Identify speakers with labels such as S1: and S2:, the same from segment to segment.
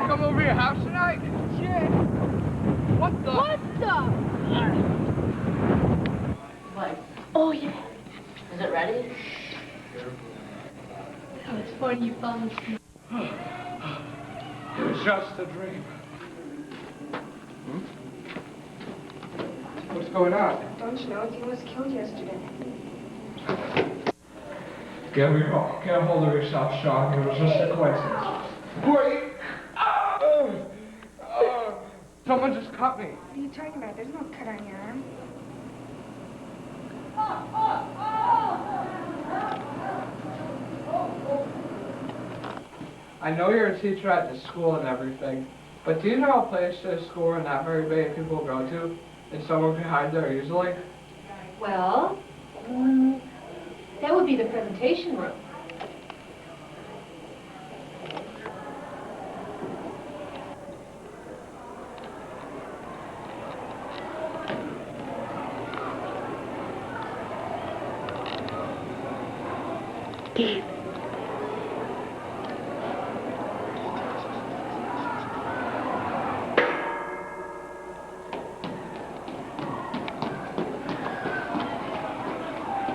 S1: Come over to your house tonight?
S2: Sure.
S1: What the?
S2: What the?
S3: What?
S2: Oh, yeah.
S3: Is it ready?
S2: Oh, it's funny you found this.
S1: It was just a dream. What's going on?
S4: Don't you know Dean was killed yesterday?
S1: Get a hold of yourself, Sean. It was just a coincidence. Wait! Someone just cut me.
S4: What are you talking about? There's no cut on your arm.
S1: I know you're a teacher at the school and everything, but do you know a place to school where not very many people go to, and someone can hide there easily?
S2: Well, that would be the presentation room.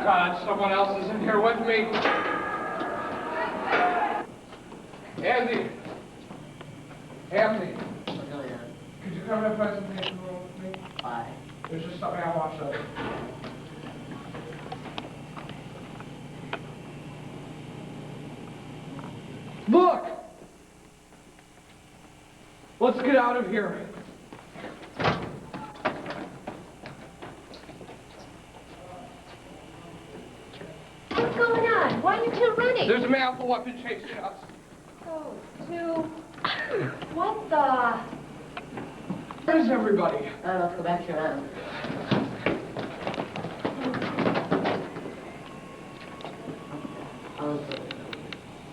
S1: God, someone else is in here with me. Andy. Andy. Could you come to the presentation room with me?
S3: Why?
S1: There's just something I want to show you. Look! Let's get out of here.
S2: What's going on? Why are you two running?
S1: There's a man with a weapon chasing us.
S2: Oh, two. What the?
S1: Where is everybody?
S3: Let's go back to your house.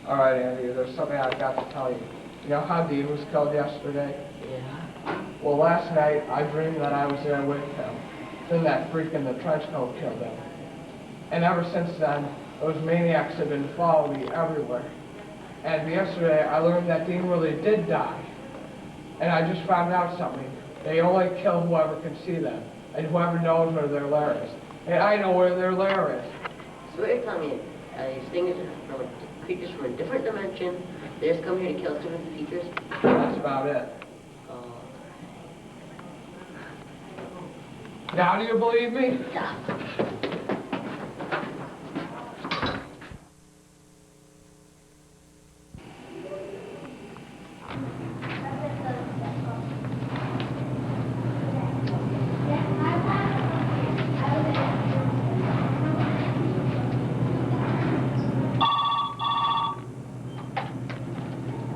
S1: All right, Andy, there's something I've got to tell you. You know how Dean was killed yesterday?
S3: Yeah.
S1: Well, last night, I dreamed that I was there with him. Then that freak in the trench coat killed him. And ever since then, those maniacs have been following me everywhere. And yesterday, I learned that Dean really did die. And I just found out something. They only kill whoever can see them, and whoever knows where their lair is. And I know where their lair is.
S3: So what you're telling me, these things are from creatures from a different dimension. They just come here to kill different features?
S1: That's about it. Now do you believe me?
S3: Yeah.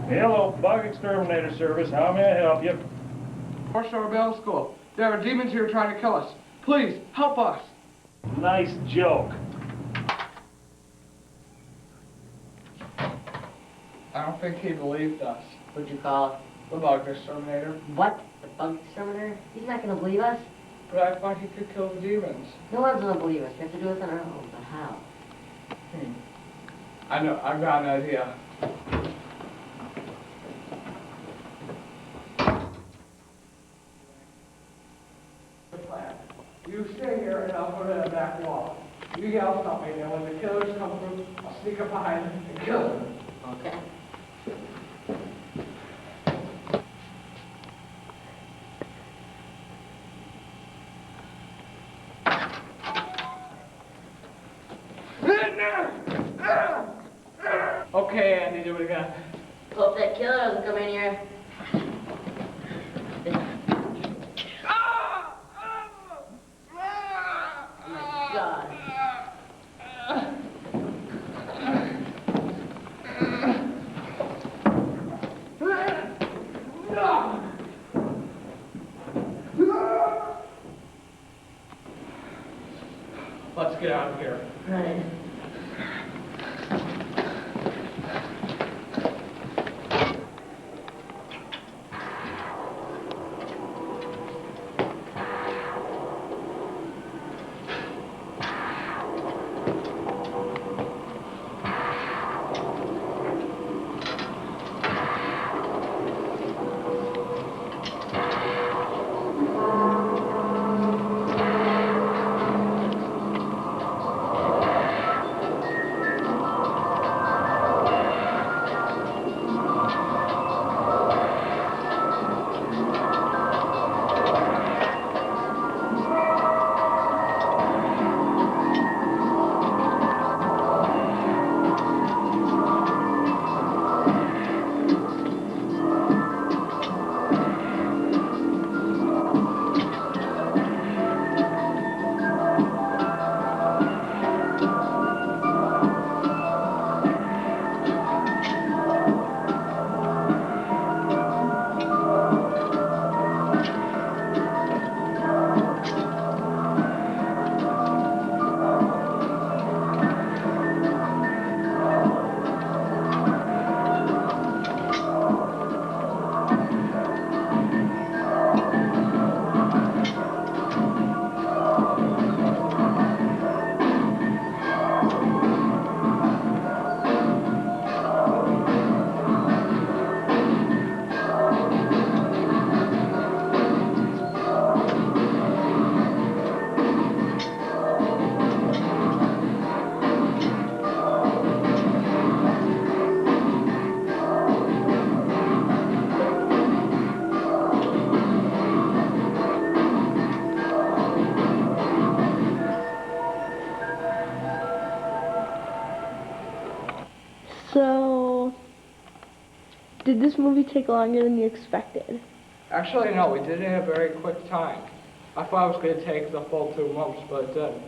S5: Hello, Bug Exterminator Service. How may I help you?
S1: North Shore Middle School. There are demons here trying to kill us. Please, help us.
S5: Nice joke.
S1: I don't think he believed us.
S3: What'd you call it?
S1: The Bug Exterminator.
S3: What? The Bug Exterminator? He's not gonna believe us.
S1: But I thought he could kill the demons.
S3: No one's gonna believe us. We have to do this on our own. But how?
S1: I know, I've got an idea. You stay here and I'll go to the back wall. You yell something, and when the killers come through, I'll sneak up behind them and kill them.
S3: Okay.
S1: Okay, Andy, do it again.
S3: Hope that killer doesn't come in here. God.
S1: Let's get out of here.
S3: Right.
S6: Did this movie take longer than you expected?
S1: Actually, no, we did it in a very quick time. I thought it was going to take the full 2 months, but it didn't.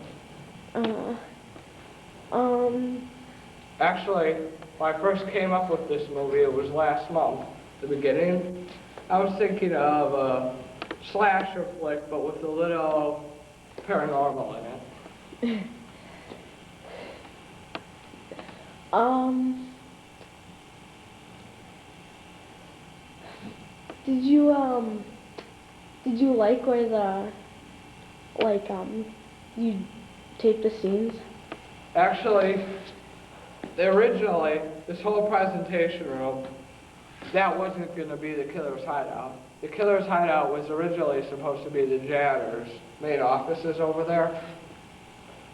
S1: Actually, when I first came up with this movie, it was last month, the beginning. I was thinking of a slasher flick, but with a little paranormal in it.
S6: Did you like where you taped the scenes?
S1: Actually, originally, this whole presentation room, that wasn't going to be the killer's hideout. The killer's hideout was originally supposed to be the janitor's main offices over there.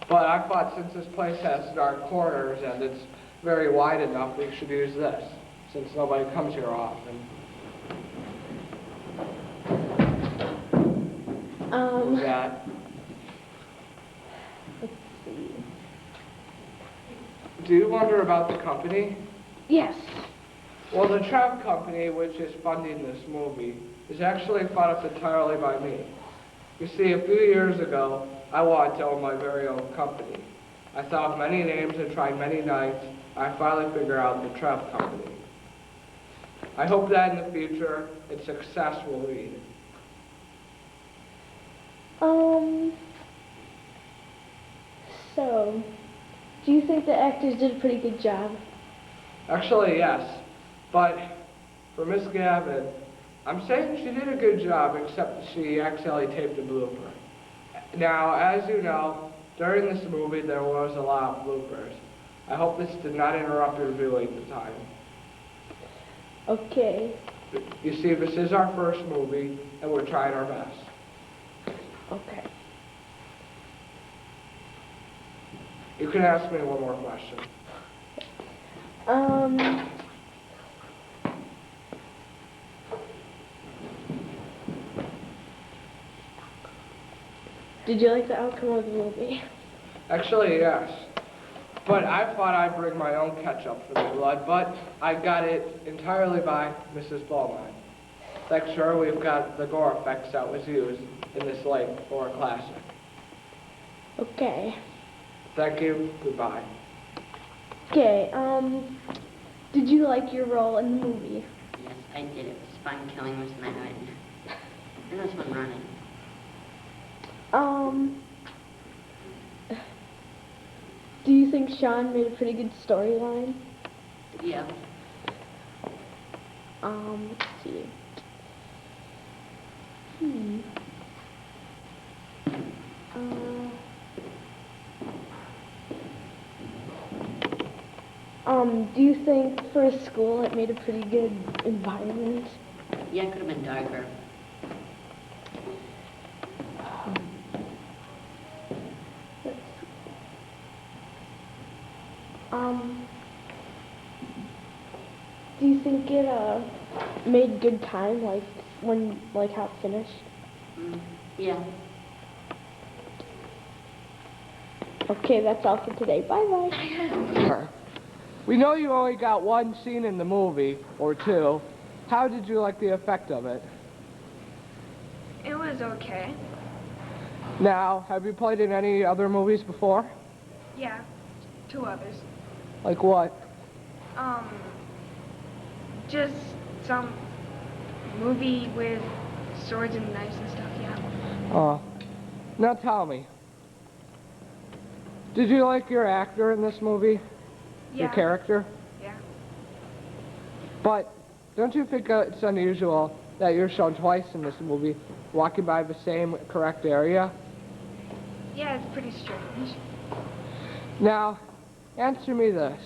S1: But I thought since this place has dark corners and it's very wide enough, we should use this, since nobody comes here often. What was that?
S6: Let's see.
S1: Do you wonder about the company?
S6: Yes.
S1: Well, the Trev Company, which is funding this movie, is actually thought up entirely by me. You see, a few years ago, I wanted to own my very own company. I thought of many names and tried many nights. I finally figured out the Trev Company. I hope that in the future, its success will lead.
S6: So, do you think the actors did a pretty good job?
S1: Actually, yes. But for Miss Gavin, I'm saying she did a good job, except she accidentally taped a blooper. Now, as you know, during this movie, there was a lot of bloopers. I hope this did not interrupt your viewing time.
S6: Okay.
S1: You see, this is our first movie, and we're trying our best.
S6: Okay.
S1: You can ask me one more question.
S6: Did you like the outcome of the movie?
S1: Actually, yes. But I thought I'd bring my own ketchup for the blood, but I got it entirely by Mrs. Bowman. Like, sure, we've got the gore effects that was used in this late horror classic.
S6: Okay.
S1: Thank you. Goodbye.
S6: Okay, did you like your role in the movie?
S3: Yes, I did. It was fun killing Miss Madeline. And this one running.
S6: Do you think Sean made a pretty good storyline?
S3: Yeah.
S6: Let's see. Do you think for a school it made a pretty good environment?
S3: Yeah, it could have been darker.
S6: Do you think it made good time, like how it finished?
S3: Yeah.
S6: Okay, that's all for today. Bye-bye.
S1: We know you only got one scene in the movie, or two. How did you like the effect of it?
S4: It was okay.
S1: Now, have you played in any other movies before?
S4: Yeah, 2 others.
S1: Like what?
S4: Just some movie with swords and knives and stuff, yeah.
S1: Now tell me. Did you like your actor in this movie?
S4: Yeah.
S1: Your character?
S4: Yeah.
S1: But don't you think it's unusual that you're shown twice in this movie, walking by the same correct area?
S4: Yeah, it's pretty strange.
S1: Now, answer me this.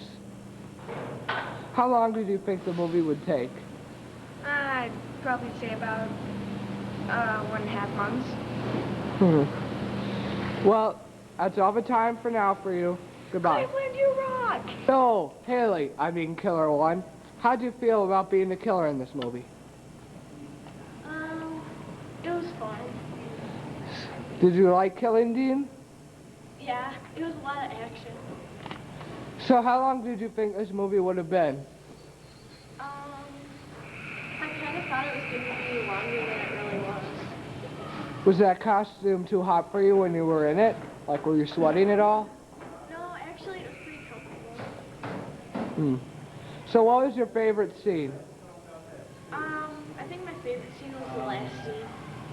S1: How long did you think the movie would take?
S4: I'd probably say about 1.5 months.
S1: Well, that's all the time for now for you. Goodbye.
S4: Cleveland, you rock!
S1: No, Haley, I mean Killer One. How'd you feel about being the killer in this movie?
S2: It was fun.
S1: Did you like killing Dean?
S2: Yeah, it was a lot of action.
S1: So how long did you think this movie would have been?
S4: thought it was going to be longer than it really was.
S1: Was that costume too hot for you when you were in it? Like, were you sweating at all?
S4: No, actually, it was pretty comfortable.
S1: Hmm. So what was your favorite scene?
S4: I think my favorite scene was the last scene.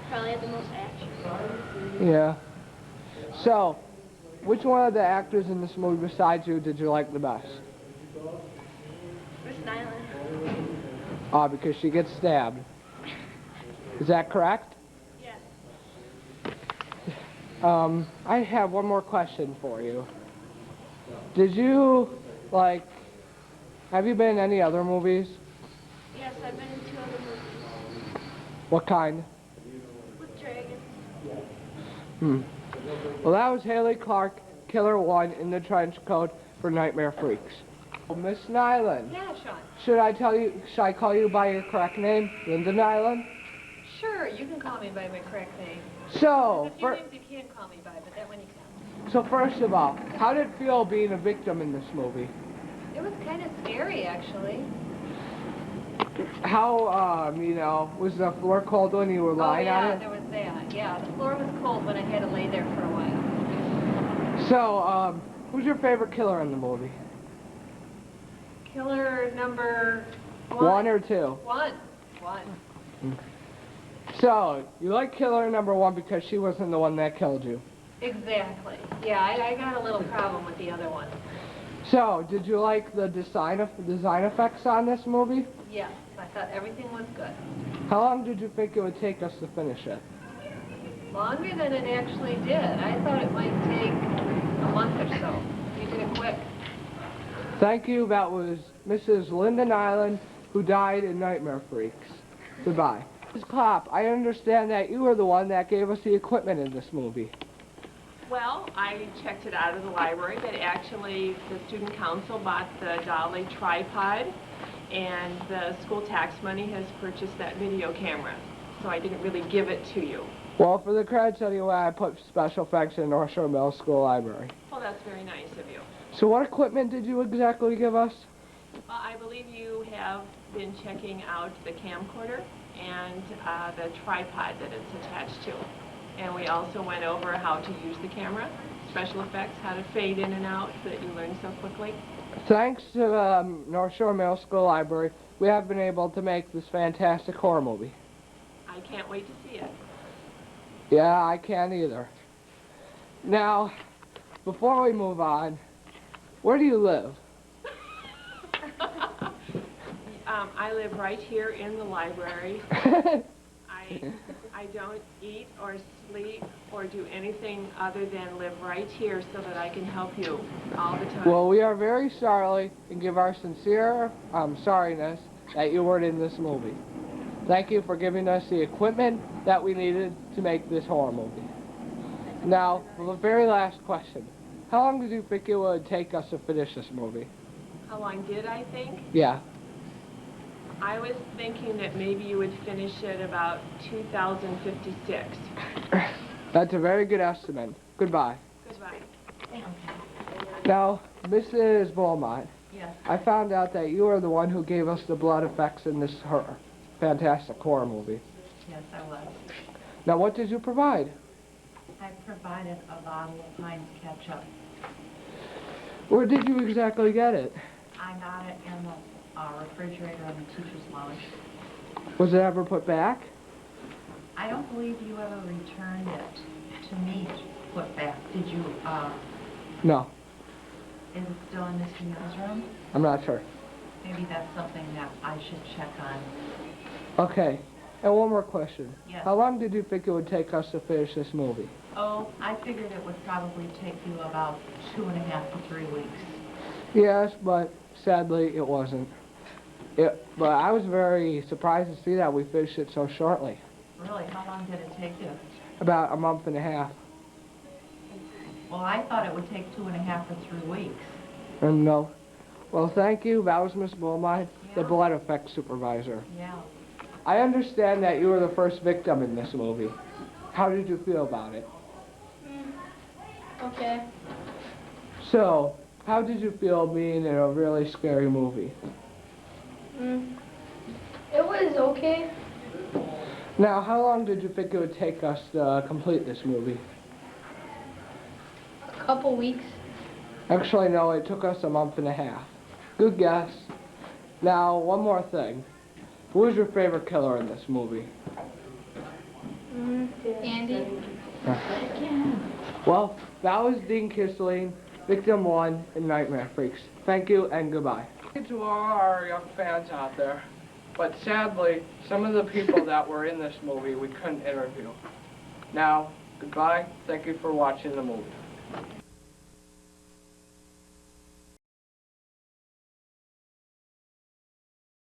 S4: Probably had the most action.
S1: Yeah. So, which one of the actors in this movie besides you did you like the best?
S4: Miss Nyland.
S1: Because she gets stabbed. Is that correct?
S4: Yes.
S1: I have one more question for you. Did you, have you been in any other movies?
S4: Yes, I've been in 2 other movies.
S1: What kind?
S4: With dragons.
S1: Well, that was Haley Clark, Killer 1 in the trench coat for Nightmare Freaks. Miss Nyland.
S2: Yeah, Sean.
S1: Should I call you by your correct name, Linda Nyland?
S2: Sure, you can call me by my correct name.
S1: So,
S2: There's a few names you can't call me by, but that one you can.
S1: so first of all, how did it feel being a victim in this movie?
S2: It was kind of scary, actually.
S1: How, was the floor cold when you were lying on it?
S2: There was that. Yeah, the floor was cold when I had to lay there for a while.
S1: So, who's your favorite killer in the movie?
S2: Killer number 1.
S1: 1 or 2?
S2: 1.
S1: So, you like killer number 1 because she wasn't the one that killed you.
S2: Exactly. Yeah, I got a little problem with the other one.
S1: So, did you like the design effects on this movie?
S2: Yes, I thought everything was good.
S1: How long did you think it would take us to finish it?
S2: Longer than it actually did. I thought it might take a month or so. You did it quick.
S1: Thank you. That was Mrs. Linda Nyland, who died in Nightmare Freaks. Goodbye. Ms. Klopp, I understand that you were the one that gave us the equipment in this movie.
S7: Well, I checked it out of the library, but actually the student council bought the dolly tripod, and the school tax money has purchased that video camera. So I didn't really give it to you.
S1: Well, for the credits anyway, I put special thanks in North Shore Middle School Library.
S7: Well, that's very nice of you.
S1: So what equipment did you exactly give us?
S7: Well, I believe you have been checking out the camcorder and the tripod that it's attached to. And we also went over how to use the camera, special effects, how to fade in and out so that you learn so quickly.
S1: Thanks to North Shore Middle School Library, we have been able to make this fantastic horror movie.
S7: I can't wait to see it.
S1: Yeah, I can't either. Now, before we move on, where do you live?
S7: I live right here in the library. I don't eat or sleep or do anything other than live right here so that I can help you all the time.
S1: Well, we are very sorry and give our sincere sorriness that you weren't in this movie. Thank you for giving us the equipment that we needed to make this horror movie. Now, for the very last question, how long did you think it would take us to finish this movie?
S7: How long did I think?
S1: Yeah.
S7: I was thinking that maybe you would finish it about 2056.
S1: That's a very good estimate. Goodbye.
S7: Goodbye.
S1: Now, Mrs. Beaumont,
S2: Yes.
S1: I found out that you are the one who gave us the blood effects in this fantastic horror movie.
S8: Yes, I was.
S1: Now, what did you provide?
S8: I provided a bottle of Heinz ketchup.
S1: Where did you exactly get it?
S8: I got it in the refrigerator in the teacher's lounge.
S1: Was it ever put back?
S8: I don't believe you ever returned it to me to put back. Did you,
S1: No,
S8: is it still in Mr. Neal's room?
S1: I'm not sure.
S8: Maybe that's something that I should check on.
S1: Okay, and one more question.
S8: Yes.
S1: How long did you think it would take us to finish this movie?
S8: Oh, I figured it would probably take you about 2.5 to 3 weeks.
S1: Yes, but sadly it wasn't. But I was very surprised to see that we finished it so shortly.
S8: Really, how long did it take you?
S1: About a month and a half.
S8: Well, I thought it would take 2.5 to 3 weeks.
S1: And no. Well, thank you. That was Miss Beaumont, the
S8: Yeah.
S1: blood effects supervisor.
S8: Yeah.
S1: I understand that you were the first victim in this movie. How did you feel about it?
S2: Okay.
S1: So, how did you feel being in a really scary movie?
S2: It was okay.
S1: Now, how long did you think it would take us to complete this movie?
S9: A couple weeks.
S1: Actually, no, it took us a month and a half. Good guess. Now, one more thing. Who is your favorite killer in this movie?
S9: Andy?
S1: Well, that was Dean Kisling, Victim 1 in Nightmare Freaks. Thank you and goodbye. To all our young fans out there, but sadly, some of the people that were in this movie we couldn't interview. Now, goodbye. Thank you for watching the movie.